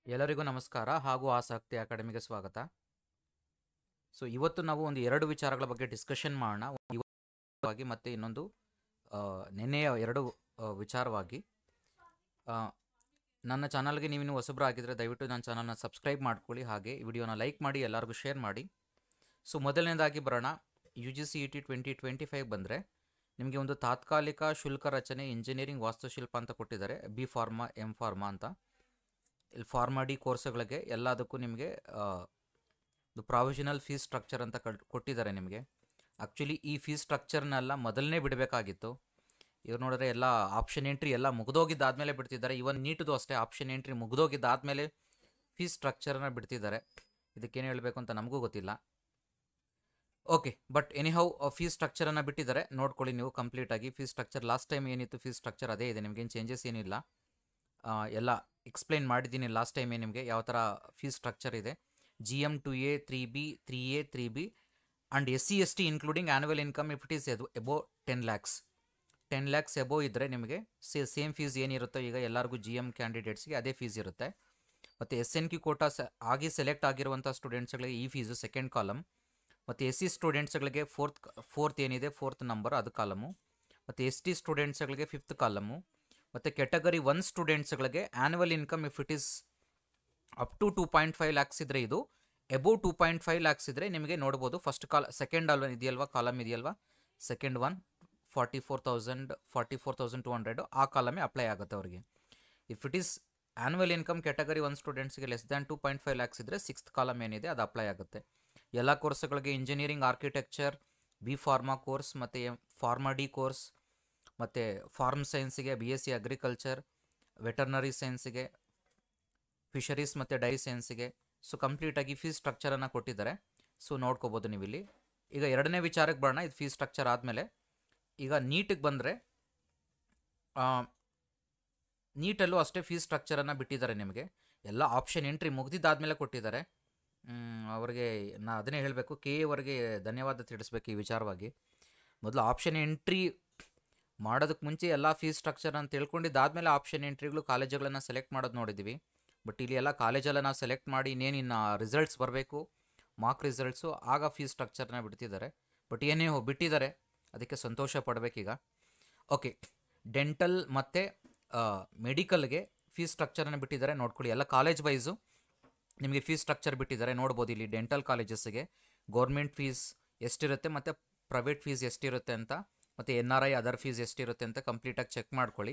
ಎಲ್ಲರಿಗೂ ನಮಸ್ಕಾರ ಹಾಗೂ ಆಸಕ್ತಿ ಅಕಾಡೆಮಿಗೆ ಸ್ವಾಗತ. ಇವತ್ತು ನಾವು ಒಂದು ಎರಡು ವಿಚಾರಗಳ ಬಗ್ಗೆ ಡಿಸ್ಕಷನ್ ಮಾಡೋಣ. ಇವತ್ತು ಮತ್ತು ಇನ್ನೊಂದು ನಿನ್ನೆಯ ಎರಡು ವಿಚಾರವಾಗಿ. ನನ್ನ ಚಾನಲ್ಗೆ ನೀವಿನ್ನೂ ಹೊಸಬರಾಗಿದ್ದರೆ ದಯವಿಟ್ಟು ನನ್ನ ಚಾನಲ್ನ ಸಬ್ಸ್ಕ್ರೈಬ್ ಮಾಡ್ಕೊಳ್ಳಿ, ಹಾಗೆ ವಿಡಿಯೋನ ಲೈಕ್ ಮಾಡಿ, ಎಲ್ಲರಿಗೂ ಶೇರ್ ಮಾಡಿ. ಮೊದಲನೇದಾಗಿ ಬರೋಣ. UGCET 2025 ಬಂದರೆ ನಿಮಗೆ ಒಂದು ತಾತ್ಕಾಲಿಕ ಶುಲ್ಕ ರಚನೆ ಇಂಜಿನಿಯರಿಂಗ್ ವಾಸ್ತುಶಿಲ್ಪ ಅಂತ ಕೊಟ್ಟಿದ್ದಾರೆ. ಬಿ ಫಾರ್ಮಾ, ಎಂ ಫಾರ್ಮಾ ಅಂತ. ಇಲ್ಲಿ ಫಾರ್ಮಾ ಡಿ ಕೋರ್ಸ್ಗಳಿಗೆ ಎಲ್ಲದಕ್ಕೂ ನಿಮಗೆ ಪ್ರಾವಿಷನಲ್ ಫೀಸ್ ಸ್ಟ್ರಕ್ಚರ್ ಅಂತ ಕೊಟ್ಟಿದ್ದಾರೆ ನಿಮಗೆ. ಆ್ಯಕ್ಚುಲಿ ಈ ಫೀಸ್ ಸ್ಟ್ರಕ್ಚರ್ನೆಲ್ಲ ಮೊದಲನೇ ಬಿಡಬೇಕಾಗಿತ್ತು. ಇವ್ರು ನೋಡಿದ್ರೆ ಎಲ್ಲ ಆಪ್ಷನ್ ಎಂಟ್ರಿ ಎಲ್ಲ ಮುಗಿದೋಗಿದ್ದಾದಮೇಲೆ ಬಿಡ್ತಿದ್ದಾರೆ. ಇವನ್ ನೀಟದು ಅಷ್ಟೇ, ಆಪ್ಷನ್ ಎಂಟ್ರಿ ಮುಗಿದೋಗಿದ್ದಾದಮೇಲೆ ಫೀಸ್ ಸ್ಟ್ರಕ್ಚರನ್ನ ಬಿಡ್ತಿದ್ದಾರೆ. ಇದಕ್ಕೇನು ಹೇಳಬೇಕು ಅಂತ ನಮಗೂ ಗೊತ್ತಿಲ್ಲ. ಓಕೆ, ಬಟ್ ಎನಿಹೌ ಫೀಸ್ ಸ್ಟ್ರಕ್ಚರನ್ನು ಬಿಟ್ಟಿದ್ದಾರೆ. ನೋಡ್ಕೊಳ್ಳಿ ನೀವು ಕಂಪ್ಲೀಟಾಗಿ. ಫೀಸ್ ಸ್ಟ್ರಕ್ಚರ್ ಲಾಸ್ಟ್ ಟೈಮ್ ಏನಿತ್ತು ಫೀಸ್ ಸ್ಟ್ರಕ್ಚರ್ ಅದೇ ಇದೆ, ನಿಮಗೇನು ಚೇಂಜಸ್ ಏನಿಲ್ಲ. ಎಲ್ಲ ಎಕ್ಸ್ಪ್ಲೈನ್ ಮಾಡಿದ್ದೀನಿ ಲಾಸ್ಟ್ ಟೈಮೇ ನಿಮಗೆ ಯಾವ ಥರ ಫೀಸ್ ಸ್ಟ್ರಕ್ಚರ್ ಇದೆ. GM 2A 3B 3A 3B and SC ST including annual income if it is above 10 lakhs above ಇದ್ದರೆ ನಿಮಗೆ ಸೇಮ್ ಫೀಸ್ ಏನಿರುತ್ತೋ ಈಗ ಎಲ್ಲರಿಗೂ GM ಕ್ಯಾಂಡಿಡೇಟ್ಸ್ಗೆ ಅದೇ ಫೀಸ್ ಇರುತ್ತೆ. ಮತ್ತು SNQ ಕೋಟಾ ಆಗಿ ಸೆಲೆಕ್ಟ್ ಆಗಿರುವಂಥ ಸ್ಟೂಡೆಂಟ್ಸ್ಗಳಿಗೆ ಈ ಫೀಸು ಸೆಕೆಂಡ್ ಕಾಲಮ್. ಮತ್ತು SC ಸ್ಟೂಡೆಂಟ್ಸ್ಗಳಿಗೆ ಫೋರ್ತ್ ಏನಿದೆ ಫೋರ್ತ್ ನಂಬರ್ ಅದು ಕಾಲಮು. ಮತ್ತು ST ಸ್ಟೂಡೆಂಟ್ಸ್ಗಳಿಗೆ ಫಿಫ್ತ್ ಕಾಲಮು. ಮತ್ತು ಕ್ಯಾಟಗರಿ 1 ಸ್ಟೂಡೆಂಟ್ಸ್ಗಳಿಗೆ annual income if it is up to 2.5 lakhs ಇದ್ದರೆ ಇದು, ಎಬೋವ್ 2.5 lakhs ಇದ್ದರೆ ನಿಮಗೆ ನೋಡ್ಬೋದು. ಫಸ್ಟ್ ಸೆಕೆಂಡ್ ಇದೆಯಲ್ವಾ ಕಾಲಮ್ ಇದೆಯಲ್ವಾ, ಸೆಕೆಂಡ್ ಒನ್ 44,200 ಆ ಕಾಲಮೇ ಅಪ್ಲೈ ಆಗುತ್ತೆ ಅವರಿಗೆ. If it is annual income category 1 ಸ್ಟೂಡೆಂಟ್ಸ್ಗೆ ಲೆಸ್ ದ್ಯಾನ್ 2.5 lakhs ಇದ್ದರೆ ಸಿಕ್ಸ್ತ್ ಕಾಲಮ್ ಏನಿದೆ ಅದು ಅಪ್ಲೈ ಆಗುತ್ತೆ. ಎಲ್ಲ ಕೋರ್ಸ್ಗಳಿಗೆ engineering, architecture, B pharma course ಮತ್ತು ಫಾರ್ಮಾ ಡಿ ಕೋರ್ಸ್, ಮತ್ತು ಫಾರ್ಮ್ ಸೈನ್ಸಿಗೆ BSc ಅಗ್ರಿಕಲ್ಚರ್, ವೆಟರ್ನರಿ ಸೈನ್ಸಿಗೆ, ಫಿಶರೀಸ್ ಮತ್ತು ಡೈರಿ ಸೈನ್ಸಿಗೆ ಕಂಪ್ಲೀಟಾಗಿ ಫೀಸ್ ಸ್ಟ್ರಕ್ಚರನ್ನು ಕೊಟ್ಟಿದ್ದಾರೆ. ನೋಡ್ಕೋಬೋದು ನೀವು ಇಲ್ಲಿ. ಈಗ ಎರಡನೇ ವಿಚಾರಕ್ಕೆ ಬರೋಣ. ಇದು ಫೀಸ್ ಸ್ಟ್ರಕ್ಚರ್ ಆದಮೇಲೆ ಈಗ ನೀಟಿಗೆ ಬಂದರೆ ನೀಟಲ್ಲೂ ಅಷ್ಟೇ ಫೀಸ್ ಸ್ಟ್ರಕ್ಚರನ್ನು ಬಿಟ್ಟಿದ್ದಾರೆ ನಿಮಗೆ. ಎಲ್ಲ ಆಪ್ಷನ್ ಎಂಟ್ರಿ ಮುಗ್ದಿದ್ದಾದಮೇಲೆ ಕೊಟ್ಟಿದ್ದಾರೆ. ಅವರಿಗೆ ಅದನ್ನೇ ಹೇಳಬೇಕು, KA ಅವರಿಗೆ ಧನ್ಯವಾದ ತಿಳಿಸ್ಬೇಕು ಈ ವಿಚಾರವಾಗಿ. ಮೊದಲು ಆಪ್ಷನ್ ಎಂಟ್ರಿ ಮಾಡೋದಕ್ಕೆ ಮುಂಚೆ ಎಲ್ಲ ಫೀಸ್ ಸ್ಟ್ರಕ್ಚರ್ ಅಂತ ತಿಳ್ಕೊಂಡಿದ್ದಾದಮೇಲೆ ಆಪ್ಷನ್ ಎಂಟ್ರಿಗಳು ಕಾಲೇಜುಗಳನ್ನು ಸೆಲೆಕ್ಟ್ ಮಾಡೋದು ನೋಡಿದ್ದೀವಿ. ಬಟ್ ಇಲ್ಲಿ ಎಲ್ಲ ಕಾಲೇಜೆಲ್ಲ ನಾವು ಸೆಲೆಕ್ಟ್ ಮಾಡಿ ಇನ್ನೇನಿನ್ನು ರಿಸಲ್ಟ್ಸ್ ಬರಬೇಕು, ಮಾರ್ಕ್ ರಿಸಲ್ಟ್ಸು, ಆಗ ಫೀಸ್ ಸ್ಟ್ರಕ್ಚರ್ನ ಬಿಡ್ತಿದ್ದಾರೆ. ಬಟ್ ಏನೇ ಬಿಟ್ಟಿದ್ದಾರೆ, ಅದಕ್ಕೆ ಸಂತೋಷ ಪಡಬೇಕೀಗ. ಓಕೆ, ಡೆಂಟಲ್ ಮತ್ತು ಮೆಡಿಕಲ್ಗೆ ಫೀಸ್ ಸ್ಟ್ರಕ್ಚರನ್ನು ಬಿಟ್ಟಿದ್ದಾರೆ. ನೋಡ್ಕೊಳ್ಳಿ, ಎಲ್ಲ ಕಾಲೇಜ್ ವೈಸು ನಿಮಗೆ ಫೀಸ್ ಸ್ಟ್ರಕ್ಚರ್ ಬಿಟ್ಟಿದ್ದಾರೆ. ನೋಡ್ಬೋದು ಇಲ್ಲಿ ಡೆಂಟಲ್ ಕಾಲೇಜಸ್ಸಿಗೆ ಗೌರ್ಮೆಂಟ್ ಫೀಸ್ ಎಷ್ಟಿರುತ್ತೆ ಮತ್ತು ಪ್ರೈವೇಟ್ ಫೀಸ್ ಎಷ್ಟಿರುತ್ತೆ ಅಂತ, ಮತ್ತು NRI ಅದರ್ ಫೀಸ್ ಎಷ್ಟಿರುತ್ತೆ ಅಂತ ಕಂಪ್ಲೀಟಾಗಿ ಚೆಕ್ ಮಾಡ್ಕೊಳ್ಳಿ.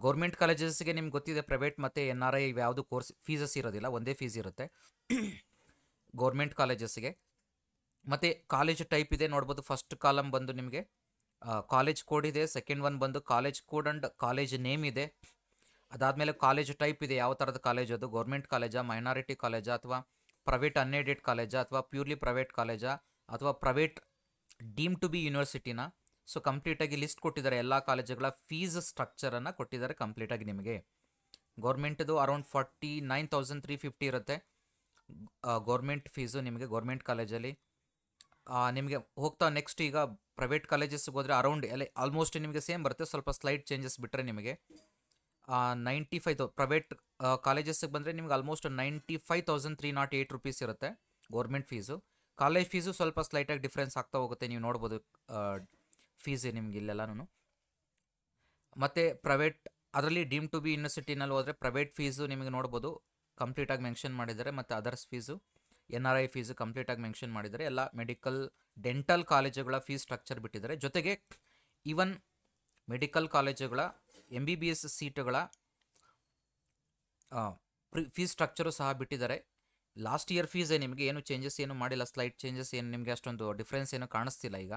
ಗೌರ್ಮೆಂಟ್ ಕಾಲೇಜಸ್ಗೆ ನಿಮ್ಗೆ ಗೊತ್ತಿದೆ, ಪ್ರೈವೇಟ್ ಮತ್ತು NRI ಯಾವುದು ಕೋರ್ಸ್ ಫೀಸಸ್ ಇರೋದಿಲ್ಲ, ಒಂದೇ ಫೀಸ್ ಇರುತ್ತೆ ಗೌರ್ಮೆಂಟ್ ಕಾಲೇಜಸ್ಗೆ. ಮತ್ತು ಕಾಲೇಜ್ ಟೈಪ್ ಇದೆ ನೋಡ್ಬೋದು. ಫಸ್ಟ್ ಕಾಲಮ್ ಬಂದು ನಿಮಗೆ ಕಾಲೇಜ್ ಕೋಡ್ ಇದೆ, ಸೆಕೆಂಡ್ ಒನ್ ಬಂದು college code and college name ಇದೆ. ಅದಾದಮೇಲೆ ಕಾಲೇಜ್ ಟೈಪ್ ಇದೆ, ಯಾವ ಥರದ ಕಾಲೇಜ್ ಅದು, ಗೌರ್ಮೆಂಟ್ ಕಾಲೇಜಾ, ಮೈನಾರಿಟಿ ಕಾಲೇಜಾ, ಅಥವಾ ಪ್ರೈವೇಟ್ ಅನ್ಎಡೆಡ್ ಕಾಲೇಜಾ, ಅಥವಾ ಪ್ಯೂರ್ಲಿ ಪ್ರೈವೇಟ್ ಕಾಲೇಜಾ, ಅಥವಾ ಪ್ರೈವೇಟ್ ಡೀಮ್ ಟು ಬಿ ಯೂನಿವರ್ಸಿಟಿನ. ಕಂಪ್ಲೀಟಾಗಿ ಲಿಸ್ಟ್ ಕೊಟ್ಟಿದ್ದಾರೆ, ಎಲ್ಲ ಕಾಲೇಜುಗಳ ಫೀಸ್ ಸ್ಟ್ರಕ್ಚರನ್ನು ಕೊಟ್ಟಿದ್ದಾರೆ ಕಂಪ್ಲೀಟಾಗಿ ನಿಮಗೆ. ಗೌರ್ಮೆಂಟ್ದು ಅರೌಂಡ್ 49,350 ಇರುತ್ತೆ ಗೌರ್ಮೆಂಟ್ ಫೀಸು ನಿಮಗೆ ಗೌರ್ಮೆಂಟ್ ಕಾಲೇಜಲ್ಲಿ. ನಿಮಗೆ ಹೋಗ್ತಾ ನೆಕ್ಸ್ಟ್ ಈಗ ಪ್ರೈವೇಟ್ ಕಾಲೇಜಸ್ಗೆ ಹೋದರೆ ಅರೌಂಡ್ ಎಲ್ಲ ಆಲ್ಮೋಸ್ಟ್ ನಿಮಗೆ ಸೇಮ್ ಬರುತ್ತೆ, ಸ್ವಲ್ಪ ಸ್ಲೈಟ್ ಚೇಂಜಸ್ ಬಿಟ್ಟರೆ ನಿಮಗೆ 95,000. ಪ್ರೈವೇಟ್ ಕಾಲೇಜಸ್ಗೆ ಬಂದರೆ ನಿಮ್ಗೆ ಆಲ್ಮೋಸ್ಟ್ 95,308 ರೂಪೀಸ್ ಇರುತ್ತೆ ಗೌರ್ಮೆಂಟ್ ಫೀಸು. ಕಾಲೇಜ್ ಫೀಸು ಸ್ವಲ್ಪ ಸ್ಲೈಟಾಗಿ ಡಿಫ್ರೆನ್ಸ್ ಆಗ್ತಾ ಹೋಗುತ್ತೆ, ನೀವು ನೋಡ್ಬೋದು ಫೀಸ್ ನಿಮ್ಗೆ ಇಲ್ಲೆಲ್ಲನೂ. ಮತ್ತು ಪ್ರೈವೇಟ್ ಅದರಲ್ಲಿ ಡೀಮ್ ಟು ಬಿ ಯೂನಿವರ್ಸಿಟಿನಲ್ಲಿ ಹೋದರೆ ಪ್ರೈವೇಟ್ ಫೀಸು ನಿಮಗೆ ನೋಡ್ಬೋದು ಕಂಪ್ಲೀಟಾಗಿ ಮೆನ್ಷನ್ ಮಾಡಿದ್ದಾರೆ. ಮತ್ತು ಅದರ್ಸ್ ಫೀಸು, NRI ಫೀಸು ಕಂಪ್ಲೀಟಾಗಿ ಮೆನ್ಷನ್ ಮಾಡಿದ್ದಾರೆ. ಎಲ್ಲ ಮೆಡಿಕಲ್, ಡೆಂಟಲ್ ಕಾಲೇಜುಗಳ ಫೀಸ್ ಸ್ಟ್ರಕ್ಚರ್ ಬಿಟ್ಟಿದ್ದಾರೆ. ಜೊತೆಗೆ ಈವನ್ ಮೆಡಿಕಲ್ ಕಾಲೇಜುಗಳ MBBS ಸೀಟುಗಳ ಫೀಸ್ ಸ್ಟ್ರಕ್ಚರು ಸಹ ಬಿಟ್ಟಿದ್ದಾರೆ. ಲಾಸ್ಟ್ ಇಯರ್ ಫೀಸೇ ನಿಮಗೆ ಏನು ಚೇಂಜಸ್ ಏನು ಮಾಡಿಲ್ಲ, ಸ್ಲೈಟ್ ಚೇಂಜಸ್ ಏನು ನಿಮಗೆ ಅಷ್ಟೊಂದು ಡಿಫ್ರೆನ್ಸ್ ಏನು ಕಾಣಿಸ್ತಿಲ್ಲ. ಈಗ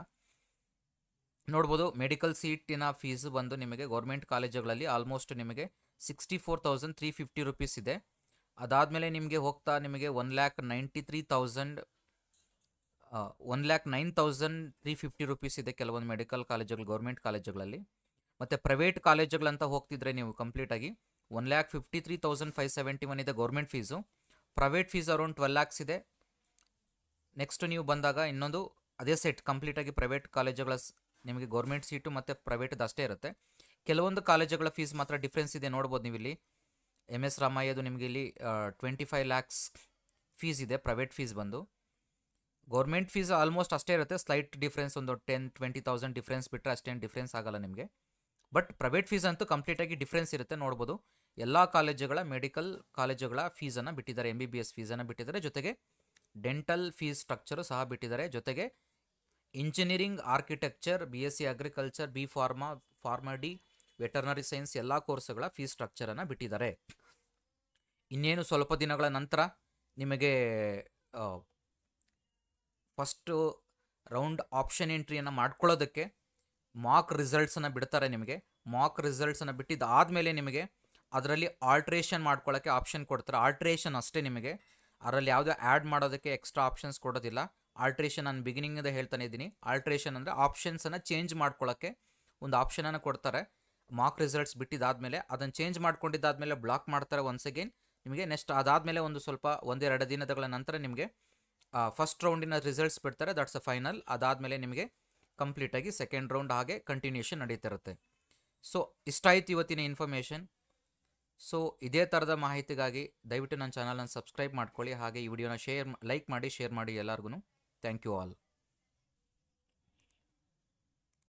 ನೋಡ್ಬೋದು ಮೆಡಿಕಲ್ ಸೀಟಿನ ಫೀಸು ಬಂದು ನಿಮಗೆ ಗೌರ್ಮೆಂಟ್ ಕಾಲೇಜುಗಳಲ್ಲಿ ಆಲ್ಮೋಸ್ಟ್ ನಿಮಗೆ 64,350 ರೂಪೀಸ್ ಇದೆ. ಅದಾದಮೇಲೆ ನಿಮಗೆ ಹೋಗ್ತಾ ನಿಮಗೆ 1,09,350 ರೂಪೀಸ್ ಇದೆ ಕೆಲವೊಂದು ಮೆಡಿಕಲ್ ಕಾಲೇಜುಗಳು ಗೌರ್ಮೆಂಟ್ ಕಾಲೇಜುಗಳಲ್ಲಿ. ಮತ್ತು ಪ್ರೈವೇಟ್ ಕಾಲೇಜುಗಳಂತ ಹೋಗ್ತಿದ್ರೆ ನೀವು ಕಂಪ್ಲೀಟಾಗಿ 1,53,571 ಇದೆ government fees. Private fees around 12 lakhs ಇದೆ. ನೆಕ್ಸ್ಟ್ ನೀವು ಬಂದಾಗ ಇನ್ನೊಂದು ಅದೇ ಸೆಟ್ ಕಂಪ್ಲೀಟಾಗಿ ಪ್ರೈವೇಟ್ ಕಾಲೇಜುಗಳ ನಿಮಗೆ ಗೌರ್ಮೆಂಟ್ ಸೀಟು ಮತ್ತು ಪ್ರೈವೇಟ್ದು ಅಷ್ಟೇ ಇರುತ್ತೆ. ಕೆಲವೊಂದು ಕಾಲೇಜುಗಳ ಫೀಸ್ ಮಾತ್ರ ಡಿಫ್ರೆನ್ಸ್ ಇದೆ, ನೋಡ್ಬೋದು ನೀವು ಇಲ್ಲಿ. ಎಮ್ ಎಸ್ ರಾಮಯ್ಯದು ನಿಮಗೆ ಇಲ್ಲಿ 25 ಲ್ಯಾಕ್ಸ್ ಫೀಸ್ ಇದೆ, ಪ್ರೈವೇಟ್ ಫೀಸ್ ಬಂದು. ಗೌರ್ಮೆಂಟ್ ಫೀಸ್ ಆಲ್ಮೋಸ್ಟ್ ಅಷ್ಟೇ ಇರುತ್ತೆ, ಸ್ಲೈಟ್ ಡಿಫ್ರೆನ್ಸ್ ಒಂದು 10-20,000 ಡಿಫ್ರೆನ್ಸ್ ಬಿಟ್ಟರೆ ಅಷ್ಟೇನು ಡಿಫ್ರೆನ್ಸ್ ಆಗಲ್ಲ ನಿಮಗೆ. ಬಟ್ ಪ್ರೈವೇಟ್ ಫೀಸ್ ಅಂತೂ ಕಂಪ್ಲೀಟಾಗಿ ಡಿಫ್ರೆನ್ಸ್ ಇರುತ್ತೆ, ನೋಡ್ಬೋದು. ಎಲ್ಲ ಕಾಲೇಜುಗಳ ಮೆಡಿಕಲ್ ಕಾಲೇಜುಗಳ ಫೀಸನ್ನು ಬಿಟ್ಟಿದ್ದಾರೆ, MBBS ಫೀಸನ್ನು ಬಿಟ್ಟಿದ್ದಾರೆ, ಜೊತೆಗೆ ಡೆಂಟಲ್ ಫೀಸ್ ಸ್ಟ್ರಕ್ಚರು ಸಹ ಬಿಟ್ಟಿದ್ದಾರೆ, ಜೊತೆಗೆ engineering, architecture, BSc agriculture, B pharma, pharma D, veterinary science ಎಲ್ಲ ಕೋರ್ಸ್ಗಳ ಫೀಸ್ ಸ್ಟ್ರಕ್ಚರನ್ನು ಬಿಟ್ಟಿದ್ದಾರೆ. ಇನ್ನೇನು ಸ್ವಲ್ಪ ದಿನಗಳ ನಂತರ ನಿಮಗೆ ಫಸ್ಟು ರೌಂಡ್ ಆಪ್ಷನ್ ಎಂಟ್ರಿಯನ್ನು ಮಾಡ್ಕೊಳ್ಳೋದಕ್ಕೆ ಮಾಕ್ ರಿಸಲ್ಟ್ಸನ್ನು ಬಿಡ್ತಾರೆ ನಿಮಗೆ. ಮಾಕ್ ರಿಸಲ್ಟ್ಸನ್ನು ಬಿಟ್ಟಿದ್ದಾದಮೇಲೆ ನಿಮಗೆ ಅದರಲ್ಲಿ ಆಲ್ಟ್ರೇಷನ್ ಮಾಡ್ಕೊಳ್ಳೋಕ್ಕೆ ಆಪ್ಷನ್ ಕೊಡ್ತಾರೆ. ಆಲ್ಟ್ರೇಷನ್ ಅಷ್ಟೇ ನಿಮಗೆ, ಅದರಲ್ಲಿ ಯಾವುದೇ ಆ್ಯಡ್ ಮಾಡೋದಕ್ಕೆ ಎಕ್ಸ್ಟ್ರಾ ಆಪ್ಷನ್ಸ್ ಕೊಡೋದಿಲ್ಲ. ಆಲ್ಟ್ರೇಷನ್ ನಾನು ಬಿಗಿನಿಂಗಿಂದ ಹೇಳ್ತಾನೆ ಇದ್ದೀನಿ. ಆಲ್ಟ್ರೇಷನ್ ಅಂದರೆ ಆಪ್ಷನ್ಸನ್ನು ಚೇಂಜ್ ಮಾಡ್ಕೊಳ್ಳೋಕ್ಕೆ ಒಂದು ಆಪ್ಷನನ್ನು ಕೊಡ್ತಾರೆ. ಮಾಕ್ ರಿಸಲ್ಟ್ಸ್ ಬಿಟ್ಟಿದ್ದಾದಮೇಲೆ ಅದನ್ನು ಚೇಂಜ್ ಮಾಡ್ಕೊಂಡಿದ್ದಾದಮೇಲೆ ಬ್ಲಾಕ್ ಮಾಡ್ತಾರೆ ಒನ್ಸ್ ಅಗೇನ್ ನಿಮಗೆ. ನೆಕ್ಸ್ಟ್ ಅದಾದಮೇಲೆ ಒಂದೆರಡು ದಿನಗಳ ನಂತರ ನಿಮಗೆ ಫಸ್ಟ್ ರೌಂಡಿನ ರಿಸಲ್ಟ್ಸ್ ಬಿಡ್ತಾರೆ, ದಟ್ಸ್ ಅ ಫೈನಲ್. ಅದಾದಮೇಲೆ ನಿಮಗೆ ಕಂಪ್ಲೀಟಾಗಿ ಸೆಕೆಂಡ್ ರೌಂಡ್ ಹಾಗೆ ಕಂಟಿನ್ಯೂಷನ್ ನಡೀತಿರುತ್ತೆ. ಸೊ ಇಷ್ಟ ಆಯ್ತು ಇವತ್ತಿನ ಇನ್ಫಾರ್ಮೇಷನ್. ಸೊ ಇದೇ ಥರದ ಮಾಹಿತಿಗಾಗಿ ದಯವಿಟ್ಟು ನನ್ನ ಚಾನಲನ್ನು ಸಬ್ಸ್ಕ್ರೈಬ್ ಮಾಡ್ಕೊಳ್ಳಿ, ಹಾಗೆ ಈ ವಿಡಿಯೋನ ಲೈಕ್ ಮಾಡಿ, ಶೇರ್ ಮಾಡಿ ಎಲ್ಲರಿಗೂ. Thank you all.